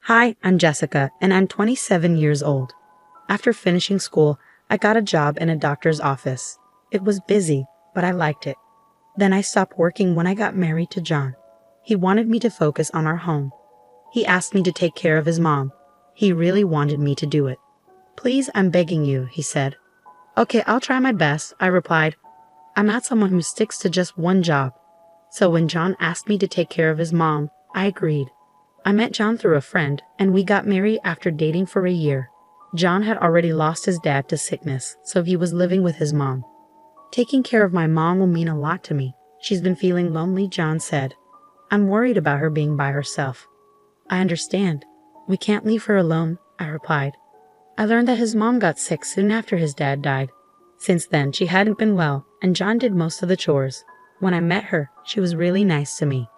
Hi, I'm Jessica, and I'm 27 years old. After finishing school, I got a job in a doctor's office. It was busy, but I liked it. Then I stopped working when I got married to John. He wanted me to focus on our home. He asked me to take care of his mom. He really wanted me to do it. "Please, I'm begging you," he said. "Okay, I'll try my best," I replied. I'm not someone who sticks to just one job. So when John asked me to take care of his mom, I agreed. I met John through a friend, and we got married after dating for a year. John had already lost his dad to sickness, so he was living with his mom. "Taking care of my mom will mean a lot to me. She's been feeling lonely," John said. "I'm worried about her being by herself." "I understand. We can't leave her alone," I replied. I learned that his mom got sick soon after his dad died. Since then, she hadn't been well, and John did most of the chores. When I met her, she was really nice to me.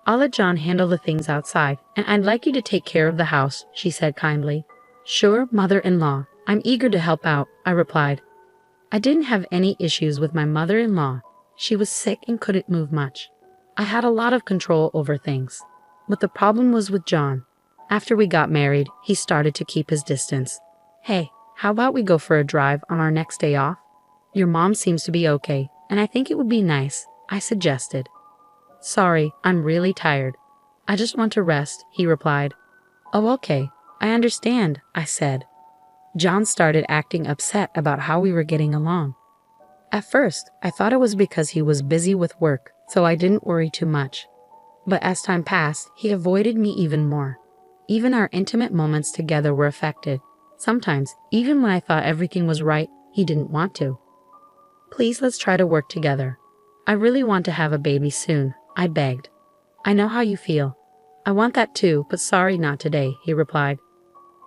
"I'll let John handle the things outside, and I'd like you to take care of the house," she said kindly. "Sure, mother-in-law. I'm eager to help out," I replied. I didn't have any issues with my mother-in-law. She was sick and couldn't move much. I had a lot of control over things. But the problem was with John. After we got married, he started to keep his distance. "Hey, how about we go for a drive on our next day off? Your mom seems to be okay, and I think it would be nice," I suggested. "Sorry, I'm really tired. I just want to rest," he replied. "Oh, okay. I understand," I said. John started acting upset about how we were getting along. At first, I thought it was because he was busy with work, so I didn't worry too much. But as time passed, he avoided me even more. Even our intimate moments together were affected. Sometimes, even when I thought everything was right, he didn't want to. "Please, let's try to work together. I really want to have a baby soon," I begged. "I know how you feel. I want that too, but sorry, not today," he replied.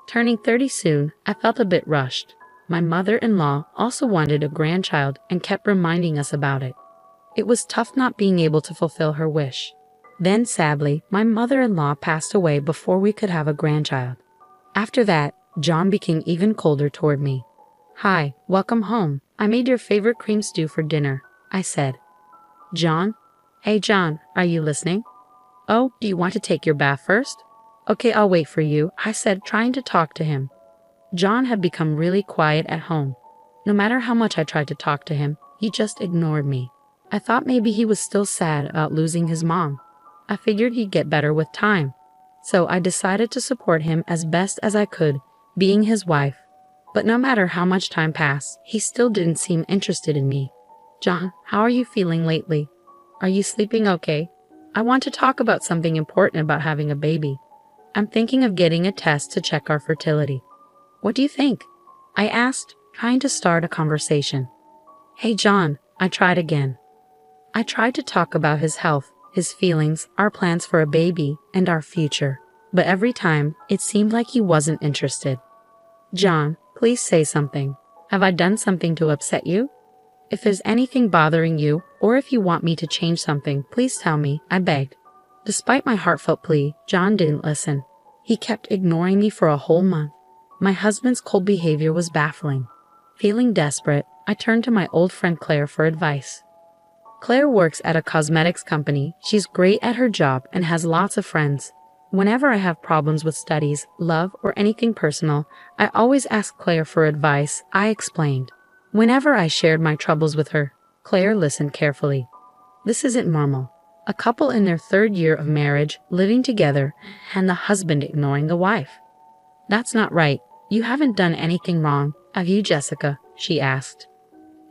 Turning 30 soon, I felt a bit rushed. My mother-in-law also wanted a grandchild and kept reminding us about it. It was tough not being able to fulfill her wish. Then, sadly, my mother-in-law passed away before we could have a grandchild. After that, John became even colder toward me. "Hi, welcome home. I made your favorite cream stew for dinner," I said. "John? Hey, John, are you listening? Oh, do you want to take your bath first? Okay, I'll wait for you," I said, trying to talk to him. John had become really quiet at home. No matter how much I tried to talk to him, he just ignored me. I thought maybe he was still sad about losing his mom. I figured he'd get better with time. So I decided to support him as best as I could, being his wife. But no matter how much time passed, he still didn't seem interested in me. "John, how are you feeling lately? Are you sleeping okay? I want to talk about something important about having a baby. I'm thinking of getting a test to check our fertility. What do you think?" I asked, trying to start a conversation. "Hey, John," I tried again. I tried to talk about his health, his feelings, our plans for a baby, and our future. But every time, it seemed like he wasn't interested. "John, please say something. Have I done something to upset you? If there's anything bothering you, or if you want me to change something, please tell me," I begged. Despite my heartfelt plea, John didn't listen. He kept ignoring me for a whole month. My husband's cold behavior was baffling. Feeling desperate, I turned to my old friend Claire for advice. Claire works at a cosmetics company. She's great at her job and has lots of friends. Whenever I have problems with studies, love, or anything personal, I always ask Claire for advice, I explained. Whenever I shared my troubles with her, Claire listened carefully. This isn't normal. A couple in their 3rd year of marriage, living together, and the husband ignoring the wife. "That's not right. You haven't done anything wrong, have you, Jessica?" she asked.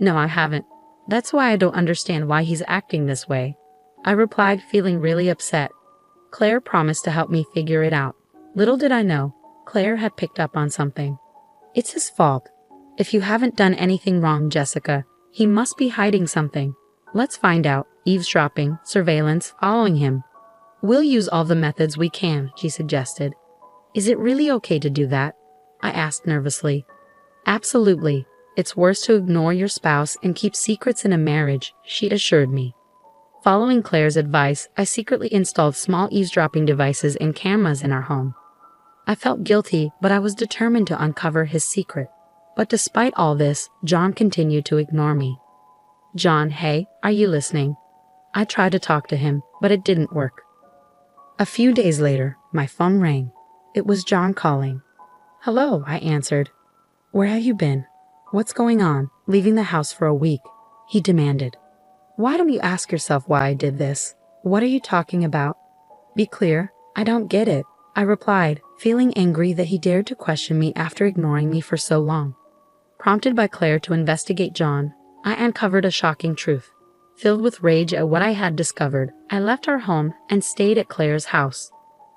"No, I haven't. That's why I don't understand why he's acting this way," I replied, feeling really upset. Claire promised to help me figure it out. Little did I know, Claire had picked up on something. "It's his fault. If you haven't done anything wrong, Jessica, he must be hiding something. Let's find out. Eavesdropping, surveillance, following him. We'll use all the methods we can," she suggested. "Is it really okay to do that?" I asked nervously. "Absolutely. It's worse to ignore your spouse and keep secrets in a marriage," she assured me. Following Claire's advice, I secretly installed small eavesdropping devices and cameras in our home. I felt guilty, but I was determined to uncover his secret. But despite all this, John continued to ignore me. "John, hey, are you listening?" I tried to talk to him, but it didn't work. A few days later, my phone rang. It was John calling. "Hello," I answered. "Where have you been? What's going on? Leaving the house for a week?" he demanded. "Why don't you ask yourself why I did this? What are you talking about? Be clear, I don't get it," I replied, feeling angry that he dared to question me after ignoring me for so long. Prompted by Claire to investigate John, I uncovered a shocking truth. Filled with rage at what I had discovered, I left our home and stayed at Claire's house.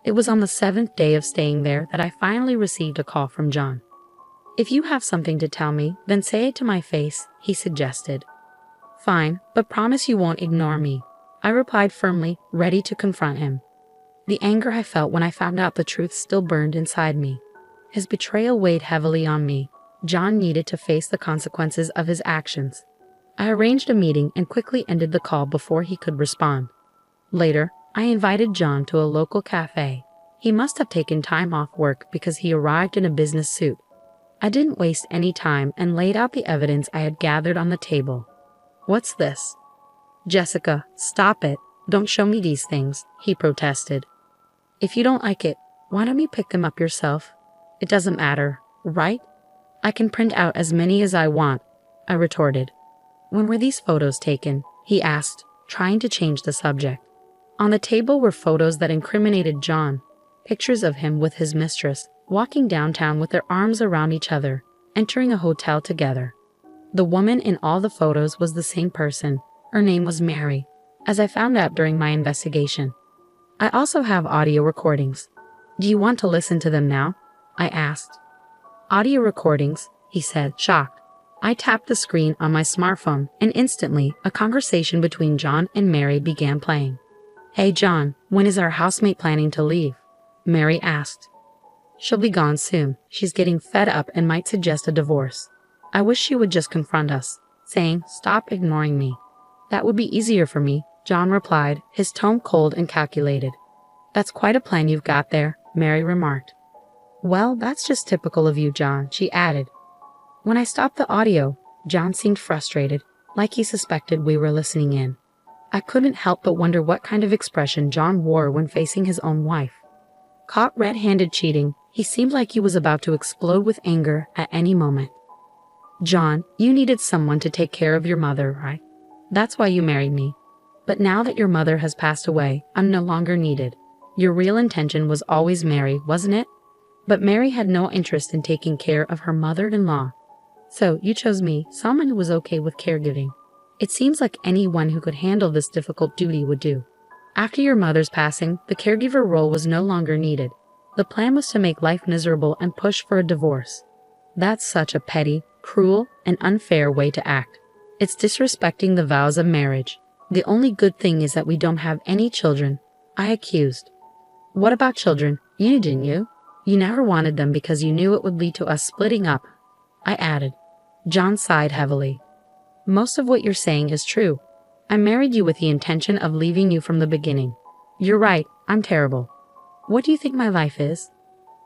It was on the 7th day of staying there that I finally received a call from John. "If you have something to tell me, then say it to my face," he suggested. "Fine, but promise you won't ignore me," I replied firmly, ready to confront him. The anger I felt when I found out the truth still burned inside me. His betrayal weighed heavily on me. John needed to face the consequences of his actions. I arranged a meeting and quickly ended the call before he could respond. Later, I invited John to a local cafe. He must have taken time off work because he arrived in a business suit. I didn't waste any time and laid out the evidence I had gathered on the table. "What's this?" "Jessica, stop it. Don't show me these things," he protested. "If you don't like it, why don't you pick them up yourself? It doesn't matter, right? I can print out as many as I want," I retorted. "When were these photos taken?" he asked, trying to change the subject. On the table were photos that incriminated John, pictures of him with his mistress, walking downtown with their arms around each other, entering a hotel together. The woman in all the photos was the same person. Her name was Mary, as I found out during my investigation. I also have audio recordings. "Do you want to listen to them now?" I asked. "Audio recordings," he said, shocked. I tapped the screen on my smartphone, and instantly, a conversation between John and Mary began playing. "Hey John, when is our housemate planning to leave?" Mary asked. "She'll be gone soon. She's getting fed up and might suggest a divorce. I wish she would just confront us, saying, 'Stop ignoring me.'" "That would be easier for me," John replied, his tone cold and calculated. "That's quite a plan you've got there," Mary remarked. "Well, that's just typical of you, John," she added. When I stopped the audio, John seemed frustrated, like he suspected we were listening in. I couldn't help but wonder what kind of expression John wore when facing his own wife. Caught red-handed cheating, he seemed like he was about to explode with anger at any moment. "John, you needed someone to take care of your mother, right? That's why you married me. But now that your mother has passed away, I'm no longer needed. Your real intention was always Mary, wasn't it? But Mary had no interest in taking care of her mother-in-law. So you chose me, someone who was okay with caregiving. It seems like anyone who could handle this difficult duty would do. After your mother's passing, the caregiver role was no longer needed. The plan was to make life miserable and push for a divorce. That's such a petty, cruel, and unfair way to act. It's disrespecting the vows of marriage. The only good thing is that we don't have any children," I accused. "What about children? You didn't you? You never wanted them because you knew it would lead to us splitting up," I added. John sighed heavily. "Most of what you're saying is true. I married you with the intention of leaving you from the beginning. You're right, I'm terrible. What do you think my life is?"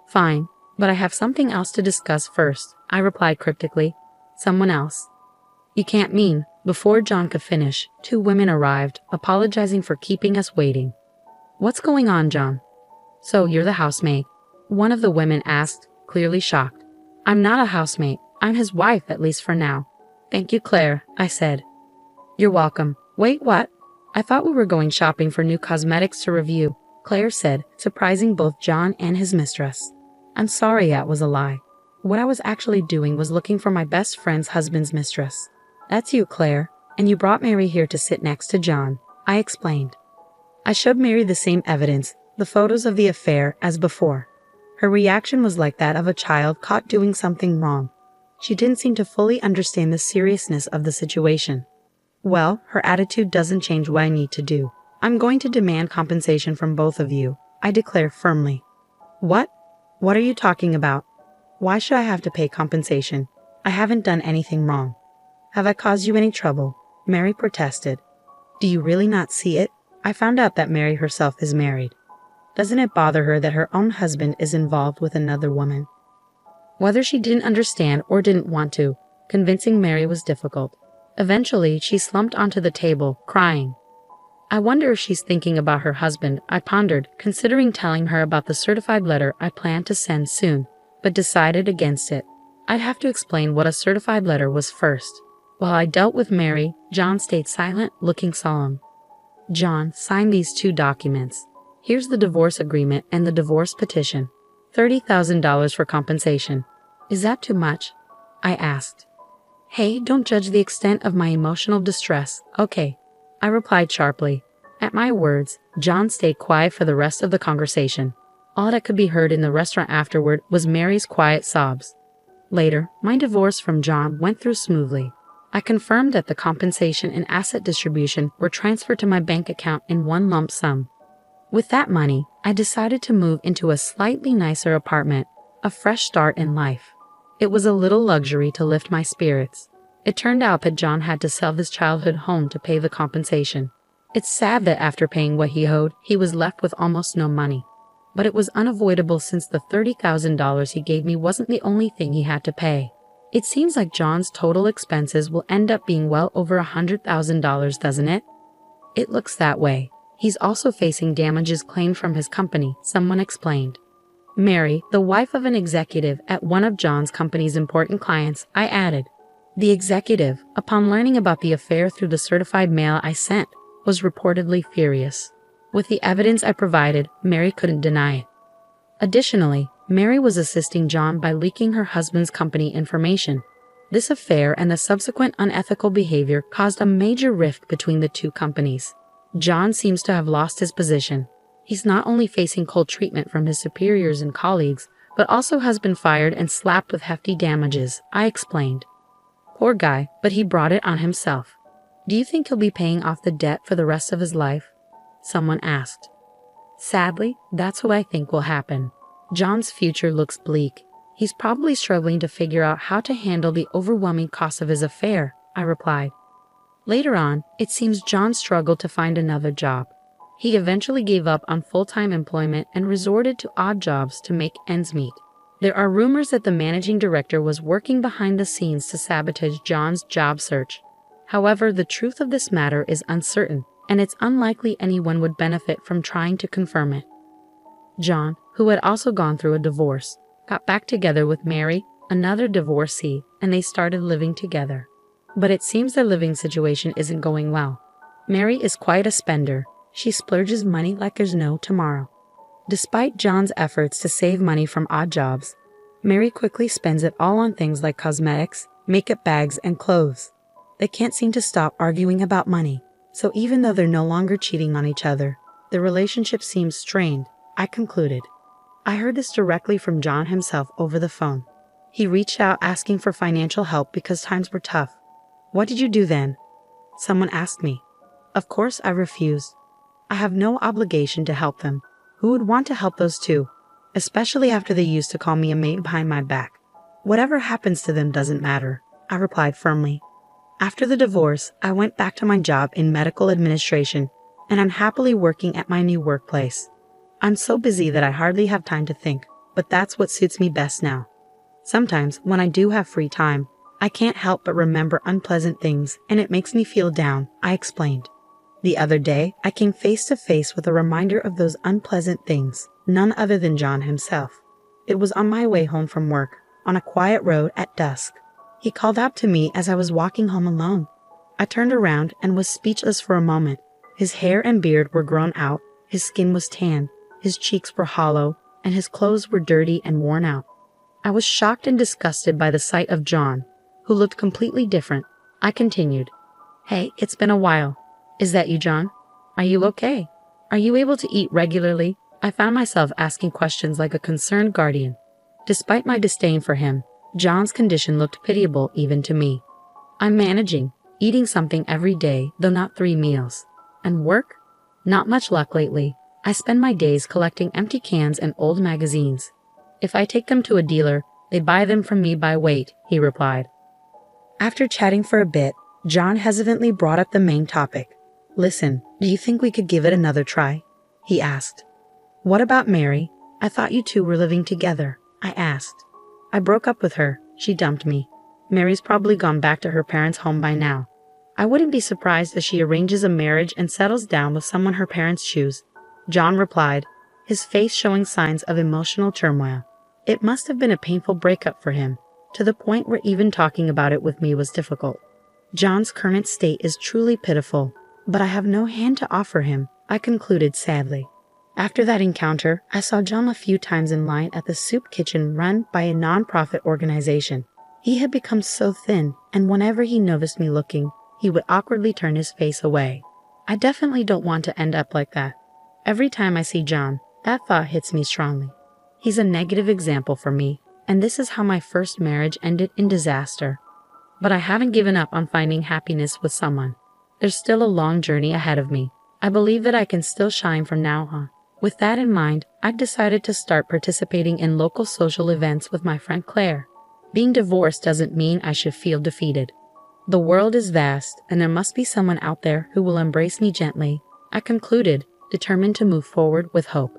"Fine, but I have something else to discuss first," I replied cryptically. "Someone else." "You can't mean..." Before John could finish, 2 women arrived, apologizing for keeping us waiting. "What's going on, John?" "So you're the housemate?" one of the women asked, clearly shocked. "I'm not a housemate. I'm his wife, at least for now." "Thank you, Claire," I said. "You're welcome. Wait, what? I thought we were going shopping for new cosmetics to review," Claire said, surprising both John and his mistress. "I'm sorry, that was a lie. What I was actually doing was looking for my best friend's husband's mistress." "That's you, Claire, and you brought Mary here to sit next to John," I explained. I showed Mary the same evidence, the photos of the affair, as before. Her reaction was like that of a child caught doing something wrong. She didn't seem to fully understand the seriousness of the situation. "Well, her attitude doesn't change what I need to do. I'm going to demand compensation from both of you," I declared firmly. "What? What are you talking about? Why should I have to pay compensation? I haven't done anything wrong." "Have I caused you any trouble?" Mary protested. "Do you really not see it? I found out that Mary herself is married. Doesn't it bother her that her own husband is involved with another woman?" Whether she didn't understand or didn't want to, convincing Mary was difficult. Eventually, she slumped onto the table, crying. I wonder if she's thinking about her husband, I pondered, considering telling her about the certified letter I planned to send soon, but decided against it. I'd have to explain what a certified letter was first. While I dealt with Mary, John stayed silent, looking solemn. John, sign these two documents. Here's the divorce agreement and the divorce petition. $30,000 for compensation. Is that too much? I asked. Hey, don't judge the extent of my emotional distress, okay? I replied sharply. At my words, John stayed quiet for the rest of the conversation. All that could be heard in the restaurant afterward was Mary's quiet sobs. Later, my divorce from John went through smoothly. I confirmed that the compensation and asset distribution were transferred to my bank account in one lump sum. With that money, I decided to move into a slightly nicer apartment, a fresh start in life. It was a little luxury to lift my spirits. It turned out that John had to sell his childhood home to pay the compensation. It's sad that after paying what he owed, he was left with almost no money. But it was unavoidable since the $30,000 he gave me wasn't the only thing he had to pay. It seems like John's total expenses will end up being well over $100,000, doesn't it? It looks that way. He's also facing damages claimed from his company, someone explained. Mary, the wife of an executive at one of John's company's important clients, I added. The executive, upon learning about the affair through the certified mail I sent, was reportedly furious. With the evidence I provided, Mary couldn't deny it. Additionally, Mary was assisting John by leaking her husband's company information. This affair and the subsequent unethical behavior caused a major rift between the two companies. John seems to have lost his position. He's not only facing cold treatment from his superiors and colleagues, but also has been fired and slapped with hefty damages, I explained. Poor guy, but he brought it on himself. Do you think he'll be paying off the debt for the rest of his life? Someone asked. Sadly, that's what I think will happen. John's future looks bleak. He's probably struggling to figure out how to handle the overwhelming cost of his affair, I replied. Later on, it seems John struggled to find another job. He eventually gave up on full-time employment and resorted to odd jobs to make ends meet. There are rumors that the managing director was working behind the scenes to sabotage John's job search. However, the truth of this matter is uncertain, and it's unlikely anyone would benefit from trying to confirm it. John, who had also gone through a divorce, got back together with Mary, another divorcee, and they started living together. But it seems their living situation isn't going well. Mary is quite a spender. She splurges money like there's no tomorrow. Despite John's efforts to save money from odd jobs, Mary quickly spends it all on things like cosmetics, makeup bags, and clothes. They can't seem to stop arguing about money, so even though they're no longer cheating on each other, the relationship seems strained, I concluded. I heard this directly from John himself over the phone. He reached out asking for financial help because times were tough. What did you do then? Someone asked me. Of course I refused. I have no obligation to help them. Who would want to help those two? Especially after they used to call me a maid behind my back. Whatever happens to them doesn't matter, I replied firmly. After the divorce, I went back to my job in medical administration, and I'm happily working at my new workplace. I'm so busy that I hardly have time to think, but that's what suits me best now. Sometimes, when I do have free time, I can't help but remember unpleasant things, and it makes me feel down, I explained. The other day, I came face to face with a reminder of those unpleasant things, none other than John himself. It was on my way home from work, on a quiet road at dusk. He called out to me as I was walking home alone. I turned around and was speechless for a moment. His hair and beard were grown out, his skin was tan, his cheeks were hollow, and his clothes were dirty and worn out. I was shocked and disgusted by the sight of John, who looked completely different. I continued, Hey, it's been a while. Is that you, John? Are you okay? Are you able to eat regularly? I found myself asking questions like a concerned guardian. Despite my disdain for him, John's condition looked pitiable even to me. I'm managing, eating something every day, though not 3 meals. And work? Not much luck lately. I spend my days collecting empty cans and old magazines. If I take them to a dealer, they buy them from me by weight, he replied. After chatting for a bit, John hesitantly brought up the main topic. Listen, do you think we could give it another try? He asked. What about Mary? I thought you two were living together, I asked. I broke up with her. She dumped me. Mary's probably gone back to her parents' home by now. I wouldn't be surprised if she arranges a marriage and settles down with someone her parents choose. John replied, his face showing signs of emotional turmoil. It must have been a painful breakup for him, to the point where even talking about it with me was difficult. John's current state is truly pitiful, but I have no hand to offer him, I concluded sadly. After that encounter, I saw John a few times in line at the soup kitchen run by a non-profit organization. He had become so thin, and whenever he noticed me looking, he would awkwardly turn his face away. I definitely don't want to end up like that. Every time I see John, that thought hits me strongly. He's a negative example for me, and this is how my first marriage ended in disaster. But I haven't given up on finding happiness with someone. There's still a long journey ahead of me. I believe that I can still shine from now on. With that in mind, I've decided to start participating in local social events with my friend Claire. Being divorced doesn't mean I should feel defeated. The world is vast, and there must be someone out there who will embrace me gently, I concluded, determined to move forward with hope.